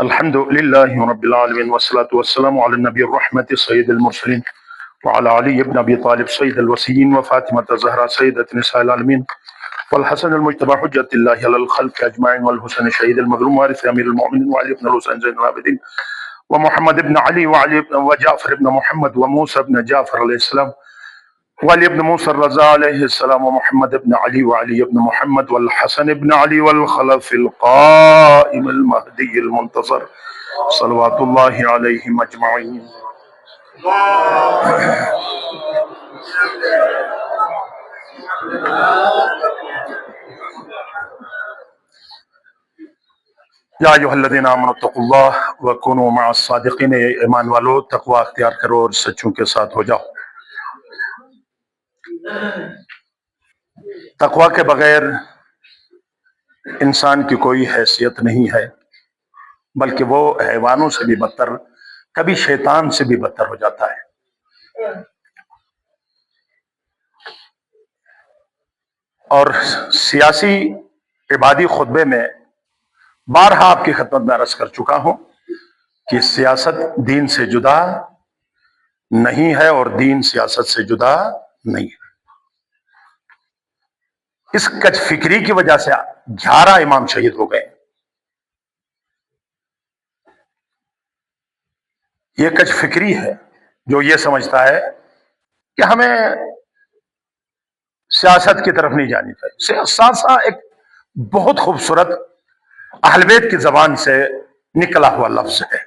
الحمد لله رب العالمين والصلاة والسلام على النبي الرحمة سيد المرسلين وعلى علي بن أبي طالب سيد الوصيين وفاطمة الزهراء سيدة نساء العالمين والحسن المجتبى حجة الله على الخلق أجمعين والحسن الشهيد المظلوم وارث أمير المؤمنين وعلي بن الحسين زين العابدين ومحمد بن علي وجعفر بن محمد وموسى بن جعفر عليه السلام وعلي بن موسى الرضا عليه السلام ومحمد بن علي وعلي بن محمد والحسن بن علي والخلف القائم المهدي المنتصر صلوات الله عليهم أجمعين. یا ایھا الذین آمنوا اتقوا اللہ وکونوا مع الصادقین، ایمان والو تقوی اختیار کرو اور سچوں کے ساتھ ہو جاؤ۔ تقوی کے بغیر انسان کی کوئی حیثیت نہیں ہے، بلکہ وہ حیوانوں سے بھی بدتر، کبھی شیطان سے بھی بدتر ہو جاتا ہے۔ اور سیاسی عبادی خطبے میں بارہا آپ کی خدمت میں عرض کر چکا ہوں کہ سیاست دین سے جدا نہیں ہے اور دین سیاست سے جدا نہیں ہے۔ اس کج فکری کی وجہ سے 11 امام شہید ہو گئے۔ یہ کج فکری ہے جو یہ سمجھتا ہے کہ ہمیں سیاست کی طرف نہیں جانی چاہیے۔ سیاست ایک بہت خوبصورت اہل بیت کی زبان سے نکلا ہوا لفظ ہے،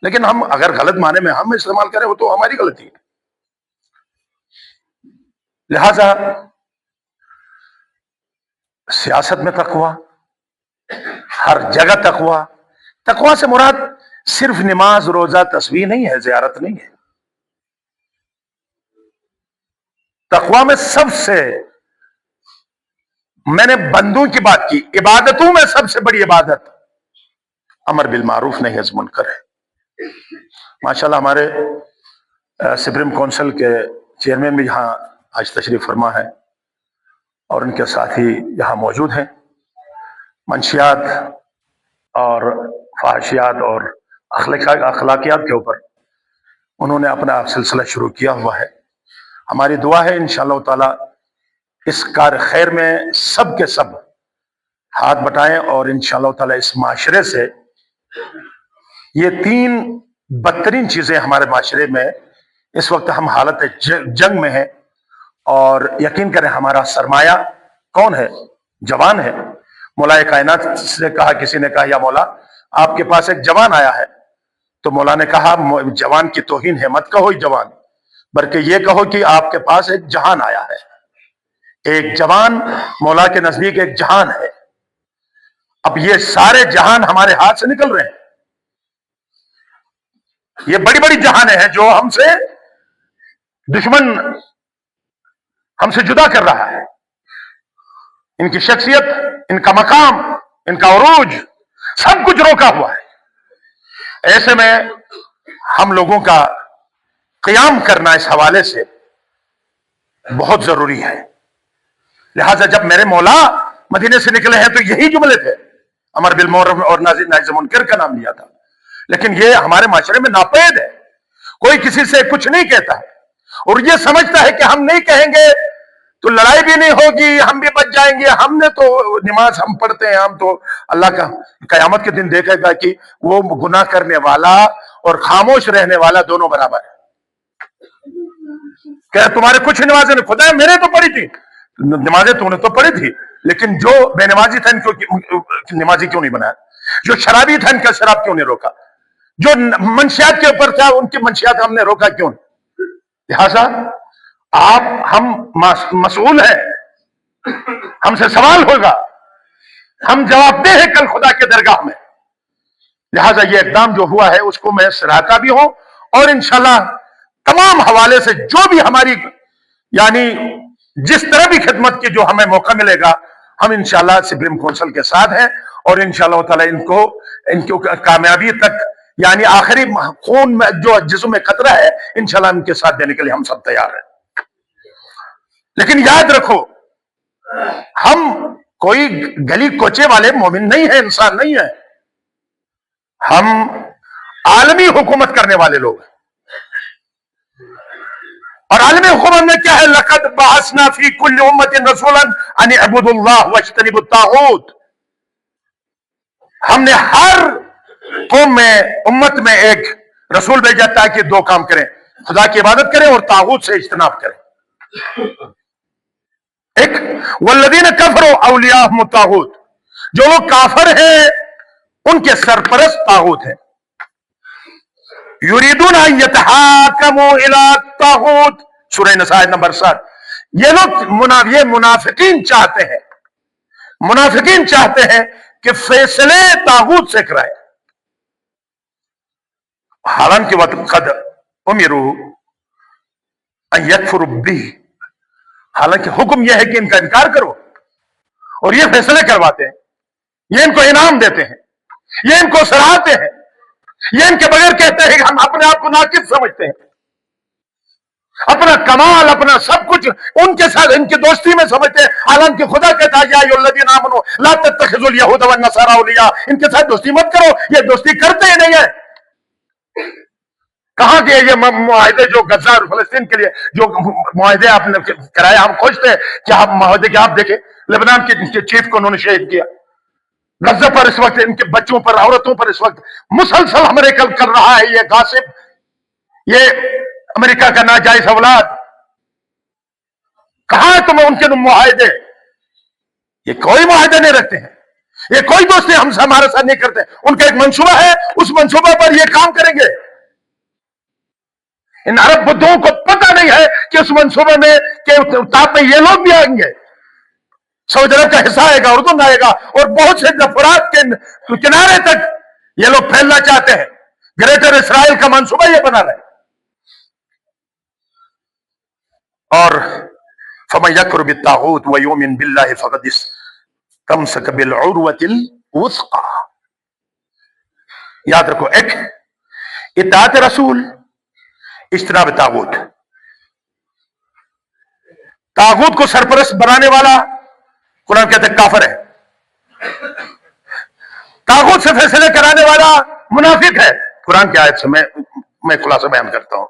لیکن ہم اگر غلط معنی میں ہم استعمال کریں وہ تو ہماری غلطی ہے۔ لہذا سیاست میں تقوی، ہر جگہ تقوی۔ تقوی سے مراد صرف نماز روزہ تسبیح نہیں ہے، زیارت نہیں ہے۔ تقوی میں سب سے، میں نے بندوں کی بات کی، عبادتوں میں سب سے بڑی عبادت امر بالمعروف نہی عن المنکر ہے۔ ماشاءاللہ ہمارے سپریم کونسل کے چیئرمین بھی یہاں آج تشریف فرما ہے اور ان کے ساتھی یہاں موجود ہیں۔ منشیات اور فحاشیات اور اخلاقیات کے اوپر انہوں نے اپنا سلسلہ شروع کیا ہوا ہے۔ ہماری دعا ہے انشاءاللہ تعالی اس کار خیر میں سب کے سب ہاتھ بٹائیں اور انشاءاللہ تعالی اس معاشرے سے یہ 3 بدترین چیزیں ہمارے معاشرے میں اس وقت ہم حالت جنگ میں ہیں، اور یقین کریں ہمارا سرمایہ کون ہے؟ جوان ہے۔ مولا کائنات سے کہا، کسی نے کہا یا مولا آپ کے پاس ایک جوان آیا ہے، تو مولا نے کہا جوان کی توہین ہے، مت کہو جوان، بلکہ یہ کہو کہ آپ کے پاس ایک جہان آیا ہے۔ ایک جوان مولا کے نزدیک ایک جہان ہے۔ اب یہ سارے جہان ہمارے ہاتھ سے نکل رہے ہیں۔ یہ بڑی بڑی جہانیں ہیں جو ہم سے دشمن ہم سے جدا کر رہا ہے۔ ان کی شخصیت، ان کا مقام، ان کا عروج، سب کچھ روکا ہوا ہے۔ ایسے میں ہم لوگوں کا قیام کرنا اس حوالے سے بہت ضروری ہے۔ لہذا جب میرے مولا مدینے سے نکلے ہیں تو یہی جملے تھے، امر بالمعروف اور نہی عن المنکر کا نام لیا تھا، لیکن یہ ہمارے معاشرے میں ناپید ہے۔ کوئی کسی سے کچھ نہیں کہتا ہے اور یہ سمجھتا ہے کہ ہم نہیں کہیں گے تو لڑائی بھی نہیں ہوگی، ہم بھی بچ جائیں گے۔ ہم نے تو نماز ہم پڑھتے ہیں، ہم تو اللہ کا قیامت کے دن دیکھے گا کہ وہ گناہ کرنے والا اور خاموش رہنے والا دونوں برابر ہے۔ کہ تمہارے کچھ نمازیں نہیں، خدا میرے تو پڑھی تھی نمازیں، تو نے تو پڑھی تھی، لیکن جو بے نمازی تھا ان کو نمازی کیوں نہیں بنایا؟ جو شرابی تھا ان کا شراب کیوں نہیں روکا؟ جو منشیات کے اوپر تھا ان کی منشیات ہم نے روکا کیوں نہیں؟ لہذا ہم مسئول ہیں، ہم سے سوال ہوگا، ہم جواب دہ ہیں کل خدا کے درگاہ میں۔ لہذا یہ اقدام جو ہوا ہے اس کو میں سراہتا بھی ہوں، اور انشاءاللہ تمام حوالے سے جو بھی ہماری یعنی جس طرح بھی خدمت کی جو ہمیں موقع ملے گا، ہم انشاءاللہ سپریم کونسل کے ساتھ ہیں، اور انشاءاللہ تعالی ان کو کامیابی تک، یعنی آخری خون میں جو جسم میں قطرہ ہے، انشاءاللہ ان کے ساتھ دینے کے لیے ہم سب تیار ہیں۔ لیکن یاد رکھو، ہم کوئی گلی کوچے والے مومن نہیں ہیں، انسان نہیں ہیں۔ हम आलमी हुकूमत करने वाले लोग हैं। और आलमी हुकूमत में क्या है? लक़द बअसना फी कुल्लि उम्मतिन रसूलन अन इअ्बुदुल्लाह वज्तनिबुत तागूत। हमने हर कौम में, उम्मत में एक रसूल भेजा ताकि दो काम करें, खुदा की इबादत करें और तागूत से इज्तनाब करें। एक वल्लज़ीन कफरू औलियाहुम तागूत, जो लोग काफिर हैं उनके सरपरस्त तागूत हैं। युरीदून अन यतहाकमू इला तागूत, सूरह निसा आयत नंबर 7। ये लोग ये मुनाफिकीन चाहते हैं, मुनाफिकीन चाहते हैं कि फैसले तागूत से कराए। हालांकि वक़द उमिरू अन यकफुरू बिही, हालांकि हुक्म यह है कि इनका इनकार करो, और ये फैसले करवाते हैं, ये इनको इनाम देते हैं, ये इनको सराहते हैं, ये इनके बगैर कहते हैं कि हम अपने आप को नाकिस समझते हैं, अपना कमाल, अपना सब कुछ उनके साथ, इनकी दोस्ती में समझते हैं। हालांकि खुदा कहता है या अय्युहल्लज़ीना आमनू ला तत्तखिज़ुल यहूद वन नसारा औलिया, इनके साथ दोस्ती मत करो, ये दोस्ती करते ही नहीं है। कहां के ये मुआहदे जो गजा और फलस्तीन के लिए जो मुआहदे आपने कराए, हम खुश थे कि आप मुआहदे के, आप देखें लेबनान के चीफ को उन्होंने शहीद किया, गजा पर इस वक्त इनके बच्चों पर, औरतों पर इस वक्त मुसलसल हमले कर रहा है ये गासिब, ये अमेरिका का नाजायज औलाद। कहां है तुम्हें उनके मुआहदे? ये कोई मुआहदे नहीं रखते हैं, ये कोई दोस्ती हमसे हमारे साथ नहीं करते। उनका एक मंसूबा है, उस मंसूबे पर ये काम करेंगे। इन अरब बुद्धों को पता नहीं है कि उस मंसूबे में के ताप में ये लोग भी आएंगे, सऊदी अरब का हिस्सा आएगा, उर्दू आएगा, और बहुत से फरात के किनारे तक ये लोग फैलना चाहते हैं। ग्रेटर इसराइल का मंसूबा ये बना रहे। और फमन यकफुर बित्तागूत व युमिन बिल्लाहि फक़द इस्तमसक बिलउरवतिल वुस्क़ा। याद रखो, एक इत्ताअत रसूल, इज्तनाब तागूत। तागूत को सरपरस्त बनाने वाला कुरान कहते हैं काफिर है, तागूत से फैसले कराने वाला मुनाफिक है। कुरान की आयत से मैं खुलासा बयान करता हूं।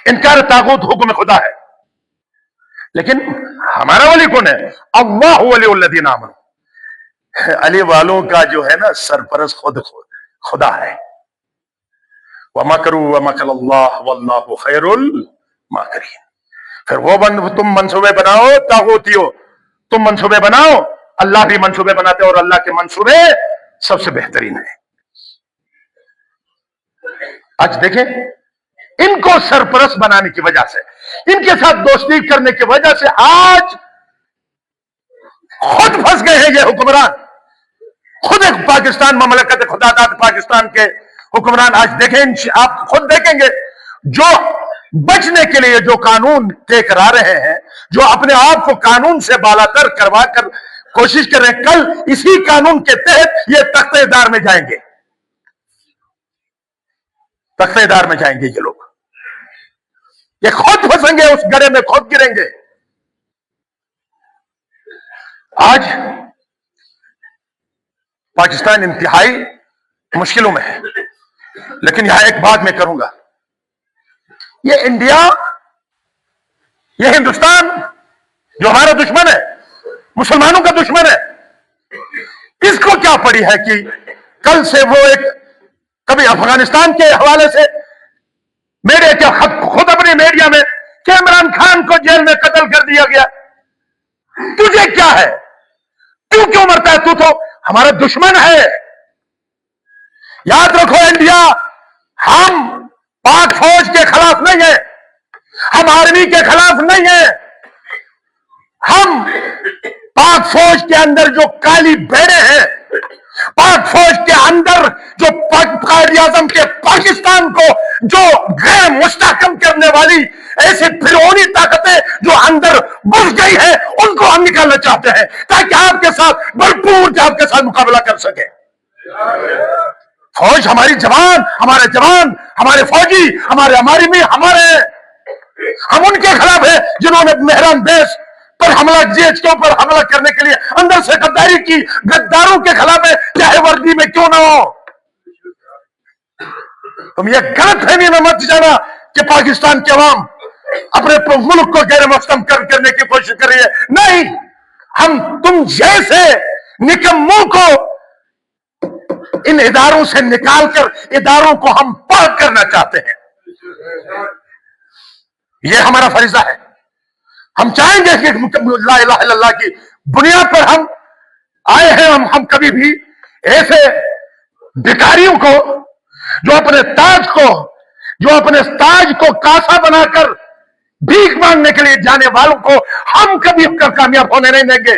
इनकार तागूत हुक्म खुदा है, लेकिन हमारा वली कौन है? अल्लाह वलियुल्लज़ीना आमनू। अली वालों का जो है ना सरपरस्त खुद खुदा है। वमकरू वमकरल्लाह वल्लाहु खैरुल माकिरीन। फिर वो तुम मंसूबे बनाओ, तागूतियो तुम मंसूबे बनाओ, अल्लाह भी मंसूबे बनाते हैं और अल्लाह के मंसूबे सबसे बेहतरीन है। आज देखें, इनको सरपरस्त बनाने की वजह से, इनके साथ दोस्ती करने की वजह से आज खुद फंस गए हैं ये हुक्मरान। खुद एक पाकिस्तान ममलकत खुदादाद पाकिस्तान के हुक्मरान आज देखें, आप खुद देखेंगे, जो बचने के लिए जो कानून तय करा रहे हैं, जो अपने आप को कानून से बालातर करवा कर कोशिश कर रहे हैं, कल इसी कानून के तहत ये तख्तेदार में जाएंगे, तख्तेदार में जाएंगे ये लोग। ये खुद फंसेंगे, उस गड्ढे में खुद गिरेंगे। आज पाकिस्तान इंतहाई मुश्किलों में है, लेकिन यहां एक बात मैं करूंगा, ये इंडिया, ये हिंदुस्तान जो हमारा दुश्मन है, मुसलमानों का दुश्मन है, इसको क्या पड़ी है कि कल से वो एक कभी अफगानिस्तान के हवाले से मेरे क्या खुद अपने मीडिया में कि इमरान खान को जेल में कत्ल कर दिया गया। तुझे क्या है? तू क्यों मरता है? तू तो हमारा दुश्मन है। याद रखो, इंडिया हम पाक फौज के खिलाफ नहीं है, हम आर्मी के खिलाफ नहीं है। हम पाक फौज के अंदर जो काली भेड़े हैं, पाक फौज के अंदर जो कायद-ए-आज़म के पाकिस्तान को जो गैर मुस्तहकम करने वाली ऐसी फिरौनी ताकतें जो अंदर घुस गई है, उनको हम निकालना चाहते हैं ताकि आपके साथ भरपूर आपके साथ मुकाबला कर सके। फौज हमारी जवान, हमारे फौजी, हमारी भी हमारे, हम उनके खिलाफ है जिन्होंने मेहरान देश पर हमला, जेज के ऊपर हमला करने के लिए अंदर से गद्दारी की, गद्दारों के खिलाफ है, चाहे वर्दी में क्यों ना हो। तुम ये गलत फहमी में मत जाना कि पाकिस्तान के अवाम अपने मुल्क को गैर मुस्तहकम करने की कोशिश कर रही है। नहीं, हम तुम जैसे निकम्मों को इन इदारों से निकालकर इदारों को हम पाक करना चाहते हैं। यह हमारा फरिजा है। हम चाहेंगे कि ला इलाहा इल्लल्लाह की बुनियाद पर हम आए हैं। हम कभी भी ऐसे भिखारियों को, जो अपने ताज को कासा बनाकर भीख मांगने के लिए जाने वालों को हम कभी कामयाब होने नहीं देंगे।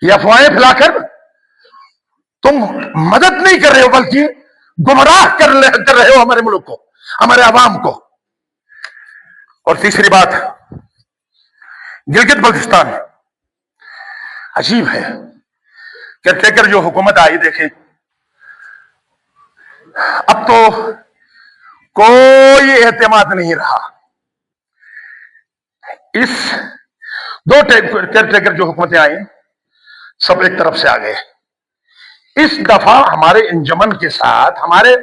ये अफवाहें फैलाकर तुम मदद नहीं कर रहे हो, बल्कि गुमराह कर रहे हो हमारे मुल्क को, हमारे अवाम को। और तीसरी बात, गिलगित बल्तिस्तान अजीब है। केयरटेकर जो हुकूमत आई, देखें अब तो कोई एतमाद नहीं रहा। इस दो केयरटेकर जो हुकूमतें आई, सब एक तरफ से आ गए। इस दफा हमारे अंजुमन के साथ, हमारे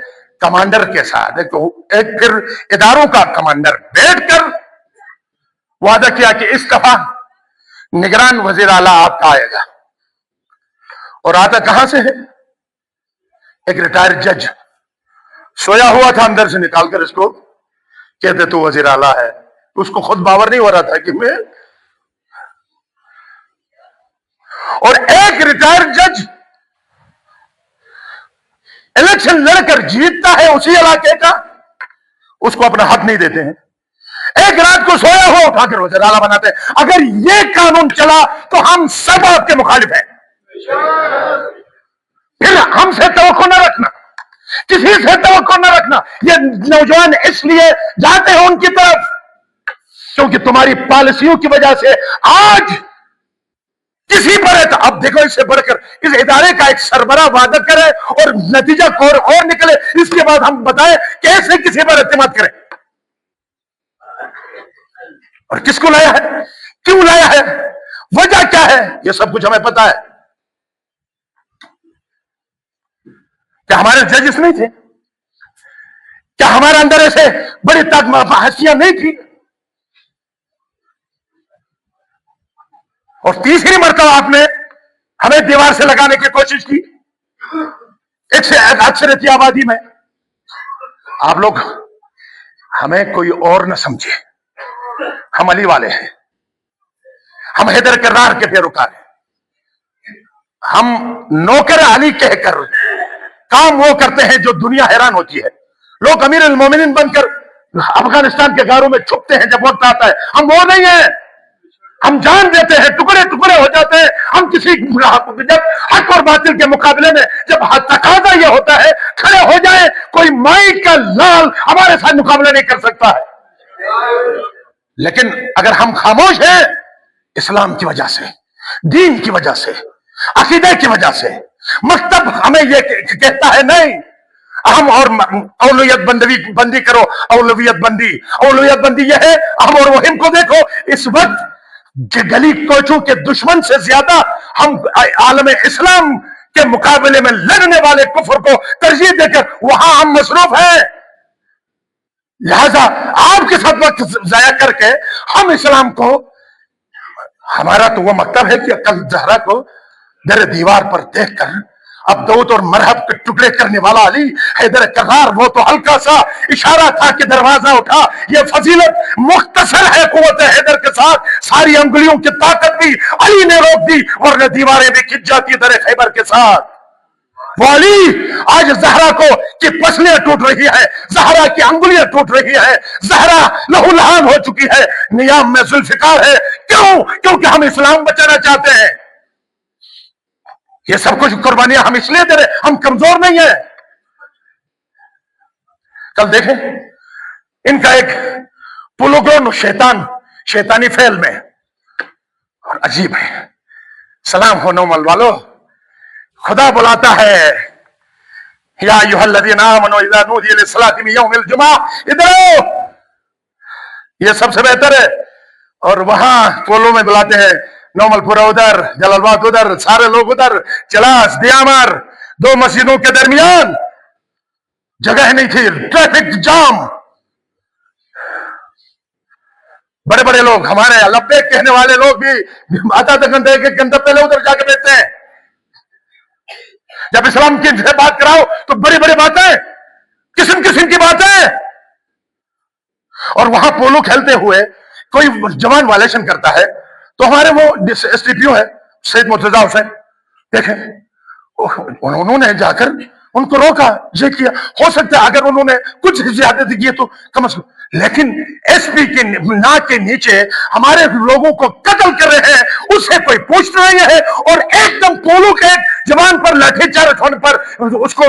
कमांडर के साथ, एक फिर इदारों का कमांडर बैठकर वादा किया कि इस दफा निगरान वजीर आला आपका आएगा। और आता कहां से है? एक रिटायर्ड जज सोया हुआ था, अंदर से निकालकर इसको कहते तू वजीर आला है। उसको खुद बावर नहीं हो रहा था कि मैं। और एक रिटायर्ड जज इलेक्शन लड़कर जीतता है उसी इलाके का, उसको अपना हक नहीं देते हैं। एक रात को सोया हुआ उठाकर वज़ीर आला बनाते हैं। अगर ये कानून चला तो हम सब आपके मुखालिफ हैं। फिर हमसे तवक्को न रखना, किसी से तवक्को न रखना। ये नौजवान इसलिए जाते हैं उनकी तरफ क्योंकि तुम्हारी पॉलिसियों की वजह से आज किसी पर, अब देखो इससे बढ़कर इस इदारे का एक सरबराह वादा करे और नतीजा और निकले, इसके बाद हम बताएं कैसे किसी पर एतमाद करें। और किसको लाया है, क्यों लाया है, वजह क्या है, यह सब कुछ हमें पता है। क्या हमारे जजेस नहीं थे? क्या हमारे अंदर ऐसे बड़ी हस्तियां नहीं थी? और तीसरी मरतबा आपने हमें दीवार से लगाने की कोशिश की अक्सरियती आबादी में। आप लोग हमें कोई और न समझे, हम अली वाले हैं, हम हैदर करार के पैरोकार हैं। हम नौकर अली कहकर काम वो करते हैं जो दुनिया हैरान होती है। लोग अमीर अल मोमिनीन बनकर अफगानिस्तान के गारों में छुपते हैं जब वक्त आता है, हम वो नहीं है। हम जान देते हैं, टुकड़े टुकड़े हो जाते हैं। हम किसी जब हक और बातिल के मुकाबले में जब तकाजा यह होता है खड़े हो जाए, कोई माई का लाल हमारे साथ मुकाबला नहीं कर सकता है। लेकिन अगर हम खामोश हैं, इस्लाम की वजह से, दीन की वजह से, अकीदे की वजह से, मकतब हमें यह कहता है नहीं, हम और औलियत बंदी करो, औलियत बंदी यह है। हम और वहीम को देखो, इस वक्त गली कोचों के दुश्मन से ज्यादा हम आलम इस्लाम के मुकाबले में लड़ने वाले कुफर को तरजीह देकर वहां हम मसरूफ हैं। लिहाजा आपके साथ वक्त जाया करके हम इस्लाम को, हमारा तो वो मकतब है कि कल जहरा को दर दीवार पर देखकर अब्दूत और मरहब के टुकड़े करने वाला अली हैदर करार, वो तो हल्का सा इशारा था कि दरवाजा उठा। ये फजीलत मुख्तसर है कुव्वत हैदर के साथ, सारी अंगुलियों की ताकत भी अली ने रोक दी, वरना दीवारें भी खिंच जाती दर खैबर के साथ। वो अली आज जहरा को की पसलियां टूट रही है, जहरा की अंगुलियां टूट रही है, जहरा लहूलुहान हो चुकी है, नियाम में जुल्फिकार है। क्यों? क्योंकि हम इस्लाम बचाना चाहते हैं। ये सब कुछ कुर्बानियां हम इसलिए दे रहे, हम कमजोर नहीं है। कल देखें इनका एक पुलोग्रोन शैतानी फेल में, और अजीब है। सलाम हो नौमल वालों, खुदा बुलाता है, या अय्युहल्लज़ीना आमनू इज़ा नूदिया लिस्सलाति मिन यौमिल जुमा, इधर आओ, ये सबसे बेहतर है। और वहां पोलो में बुलाते हैं, नौमलपुरा उधर, जलालबाद उधर, सारे लोग उधर, चलास, दियामर, दो मस्जिदों के दरमियान जगह नहीं थी, ट्रैफिक जाम। बड़े बड़े लोग, हमारे लब्बे कहने वाले लोग भी आधा घंटे एक घंटा पहले उधर जाके बैठते हैं। जब इस्लाम की से बात कराओ तो बड़ी बड़ी बातें, किस्म किस्म की बातें। और वहां पोलो खेलते हुए कोई जवान वायलेशन करता है तो हमारे वो एसडीपीओ है सैयद मुर्तजा हुसैन, देखें उन्होंने जाकर उनको रोका, ये किया। हो सकता है अगर उन्होंने कुछ ज्यादती की तो कम से कम, लेकिन एसपी के नाक के नीचे हमारे लोगों को कत्ल कर रहे हैं, उससे कोई पूछ नहीं है। और एकदम पोलो के जवान पर लाठीचार्ज होने पर उसको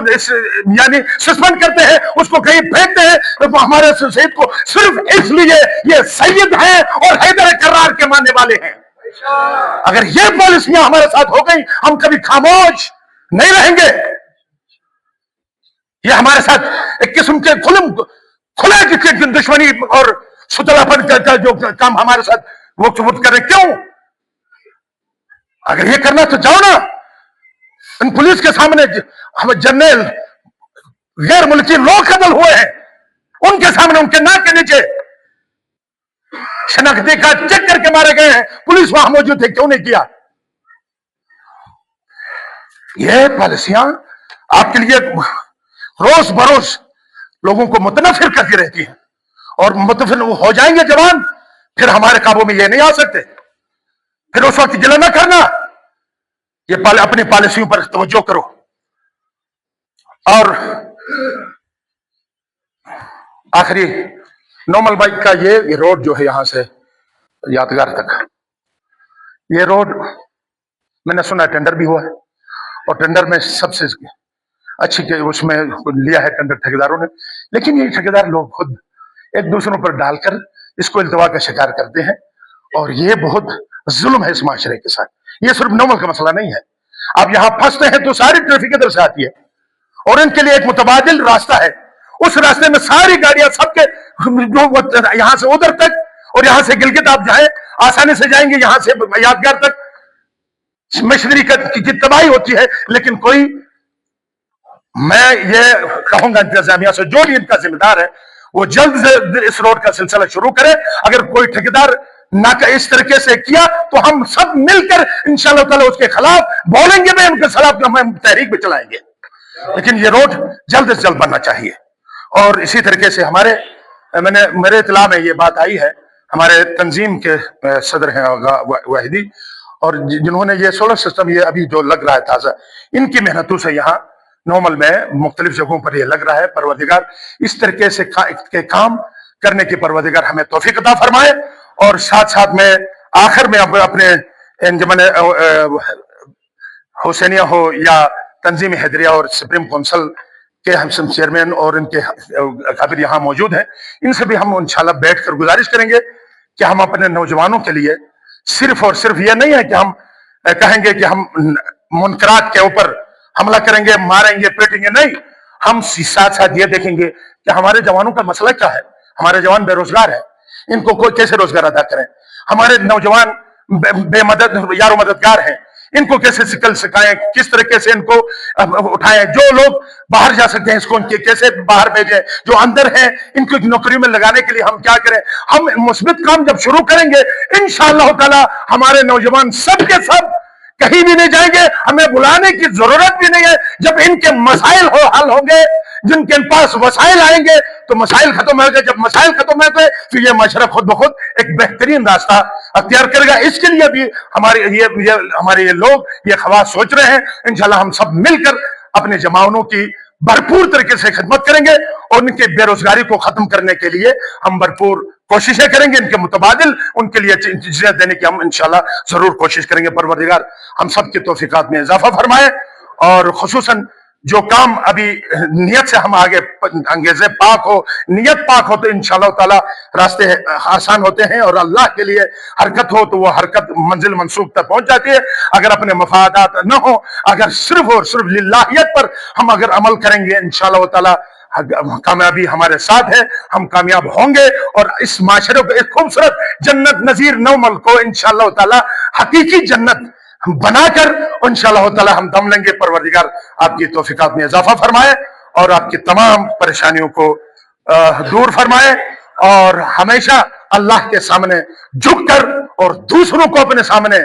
यानी सस्पेंड करते हैं, उसको कहीं फेंकते हैं। तो हमारे सैयद को सिर्फ इसलिए ये सैयद है और हैदर करार के मानने वाले हैं। अगर ये पॉलिसियां हमारे साथ हो गई, हम कभी खामोश नहीं रहेंगे। ये हमारे साथ एक किस्म के खुले दुश्मनी और सुतलापन का जो काम हमारे साथ वो कर रहे, क्यों? अगर ये करना तो जाओ ना, इन पुलिस के सामने हम जर्नल गैर मुल्की लोग कत्ल हुए हैं, उनके सामने उनके नाक के नीचे शनाख्ती कार्ड चेक करके मारे गए हैं, पुलिस वहां मौजूद है, क्यों नहीं किया? ये पॉलिसियां आपके लिए रोज बरोज लोगों को मुतनफिर करती रहती है, और मुतनफिर हो जाएंगे जवान, फिर हमारे काबू में ये नहीं आ सकते। फिर उस वक्त गिला ना करना, ये अपनी पॉलिसियों पर तवज्जो करो। और आखिरी नॉर्मल बाइक का ये रोड जो है यहां से यादगार तक, ये रोड मैंने सुना टेंडर भी हुआ है, और टेंडर में सबसे अच्छी के उसमें लिया है टेंडर ठेकेदारों ने। लेकिन ये ठेकेदार लोग खुद एक दूसरों पर डालकर इसको इल्तवा का शिकार करते हैं, और ये बहुत जुल्म है इस माशरे के साथ। ये सिर्फ नॉर्मल का मसला नहीं है, आप यहां फंसते हैं तो सारी ट्रैफिक इधर से आती है, और इनके लिए एक मुतबादिल रास्ता है। उस रास्ते में सारी गाड़ियां सबके यहां से उधर तक, और यहां से गिलगित आप जाए आसानी से जाएंगे, यहां से यादगार तक मशीनरी की तबाही होती है। लेकिन कोई, मैं ये कहूंगा इंतजामिया से, जो भी इनका जिम्मेदार है वो जल्द से इस रोड का सिलसिला शुरू करे। अगर कोई ठेकेदार ना इस तरीके से किया तो हम सब मिलकर इंशाअल्लाह ताला उसके खिलाफ बोलेंगे भी, उनके खिलाफ हम तहरीक भी चलाएंगे। लेकिन ये रोड जल्द से जल्द बनना चाहिए। और इसी तरीके से मेरे इत्तला में ये बात आई है, हमारे तंजीम के सदर हैं वाहिदी, और जिन्होंने ये सोलर सिस्टम ये अभी जो लग रहा है ताजा, इनकी मेहनतों से यहाँ नॉर्मल में मुख्तलिफ जगहों पर ये लग रहा है। परवरदिगार इस तरीके से के काम करने की परवरदिगार हमें तौफीक अता फरमाए। और साथ साथ में आखिर में अपने अंजुमन हुसैनिया हो या तंजीम हैदरिया और सुप्रीम काउंसिल के हम चेयरमैन और इनके काबिर यहाँ मौजूद हैं, इनसे भी हम इंशाल्लाह बैठकर गुजारिश करेंगे कि हम अपने नौजवानों के लिए सिर्फ और सिर्फ ये नहीं है कि हम कहेंगे कि हम मुनकरात के ऊपर हमला करेंगे, मारेंगे, पीटेंगे, नहीं। हम साथ साथ ये देखेंगे कि हमारे जवानों का मसला क्या है। हमारे जवान बेरोजगार है, इनको कोई कैसे रोजगार अदा करें। हमारे नौजवान बेमदद यारो मददगार हैं, इनको कैसे सिकल सिखाएं, किस तरीके से इनको उठाएं। जो लोग बाहर जा सकते हैं इसको उनके कैसे बाहर भेजें, जो अंदर हैं इनको नौकरी में लगाने के लिए हम क्या करें। हम मुस्बित काम जब शुरू करेंगे इंशाअल्लाह ताला हमारे नौजवान सब के सब कहीं भी नहीं जाएंगे, हमें बुलाने की जरूरत भी नहीं है। जब इनके मसाइल हल होंगे, जिनके पास वसाइल आएंगे तो मसाइल खत्म होंगे। जब मसाइल खत्म होंगे तो ये माशरा खुद ब खुद एक बेहतरीन रास्ता अख्तियार करेगा। इसके लिए भी हमारे ये लोग ये ख्वास सोच रहे हैं। इंशाल्लाह हम सब मिलकर अपने जमावनों की भरपूर तरीके से खिदमत करेंगे, और उनके बेरोजगारी को खत्म करने के लिए हम भरपूर कोशिशें करेंगे। इनके मुतबादिल उनके लिए चीजें देने की हम इंशाल्लाह जरूर कोशिश करेंगे। परवरदिगार हम सब के तौफीकात में इजाफा फरमाए, और खुसूसन जो काम अभी नियत से हम आगे अंगेजे पाक हो, नियत पाक हो तो इंशाअल्लाह ताला रास्ते आसान होते हैं, और अल्लाह के लिए हरकत हो तो वो हरकत मंजिल मंसूब तक पहुंच जाती है। अगर अपने मफादात न हो, अगर सिर्फ और सिर्फ लिल्लाहियत पर हम अगर अमल करेंगे इंशाअल्लाह ताला कामयाबी हमारे साथ है, हम कामयाब होंगे। और इस माशरे को एक खूबसूरत जन्नत नजीर नौमल को इंशाअल्लाह ताला हकीकी जन्नत بنا کر انشاءاللہ تعالی ہم دم لیں گے۔ پروردگار آپ کی توفیقات میں اضافہ فرمائے اور آپ کی تمام پریشانیوں کو دور فرمائے، اور ہمیشہ اللہ کے سامنے جھک کر اور دوسروں کو اپنے سامنے،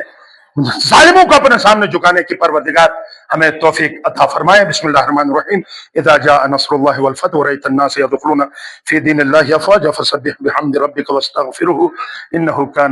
ظالموں کو اپنے سامنے جھکانے کی پروردگار ہمیں توفیق عطا فرمائے۔ بسم اللہ الرحمن الرحیم۔ اذا جاء نصر اللہ والفتح ورأيت الناس يدخلون في دين الله افواجا فسبح بحمد ربك واستغفره انه كان